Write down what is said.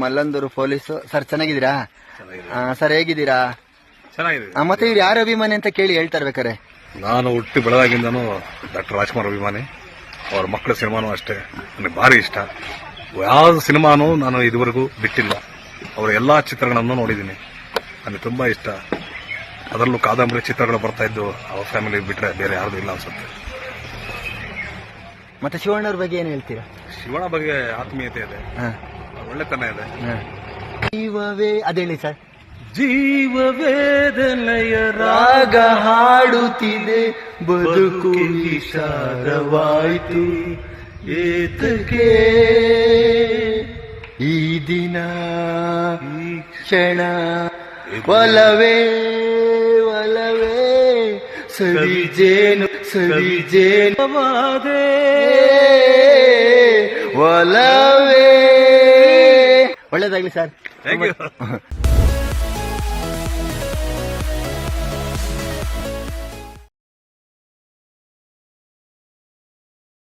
Mallandur police sir. ಚೆನ್ನಾಗಿದ್ದೀರಾ sir? ಹೇಗಿದ್ದೀರಾ? ಚೆನ್ನಾಗಿದೆ. ಮತ್ತೆ ಇವ್ರು ಯಾರು ಅಭಿಮಾನಿ ಅಂತ ಕೇಳಿ ಹೇಳ್ತಾ ಇರ್ಬೇಕಾರೆ. ನಾನು ಹುಟ್ಟಿ ಬೆಳಗಾಗಿಂದನೂ ಡಾಕ್ಟರ್ ರಾಜ್ಕುಮಾರ್ ಅಭಿಮಾನಿ. ಅವ್ರ ಮಕ್ಕಳ ಸಿನಿಮಾನು ಅಷ್ಟೇ ನನಗೆ ಭಾರಿ ಇಷ್ಟ. ಯಾವ ಸಿನಿಮಾನು ನಾನು ಇದುವರೆಗೂ ಬಿಟ್ಟಿಲ್ಲ. ಅವರ ಎಲ್ಲಾ ಚಿತ್ರಗಳನ್ನು ನೋಡಿದ್ದೀನಿ. ನನಗೆ ತುಂಬಾ ಇಷ್ಟ. ಅದರಲ್ಲೂ ಕಾದಂಬರಿ ಚಿತ್ರಗಳು ಬರ್ತಾ ಇದ್ದು ಅವ್ರ ಫ್ಯಾಮಿಲಿ ಬಿಟ್ರೆ ಬೇರೆ ಯಾರ್ದು ಇಲ್ಲ ಅನ್ಸುತ್ತೆ. ಮತ್ತೆ ಶಿವಣ್ಣವ್ರ ಬಗ್ಗೆ ಏನ್ ಹೇಳ್ತೀರಾ? ಶಿವಣ್ಣ ಬಗ್ಗೆ ಆತ್ಮೀಯತೆ ಇದೆ, ಒಳ್ಳೆತನ ಇದೆ. ಜೀವವೇ ಅದೇಳಿ ಸರ್. ಜೀವವೇದನೆಯ ರಾಗ ಹಾಡುತ್ತಿದೆ, ಬದುಕು ವಿಚಾರವಾಯ್ತು ಏತಕ್ಕೆ ಈ ದಿನ ಈ ಕ್ಷಣ. ಒಲವೇ ಒಲವೇ ಸವಿಜೇನು ಸವಿಜೇನವಾದೆ ಒಲವೇ. ಒಳ್ಳೇದಾಗ್ಲಿ ಸರ್. Thank you.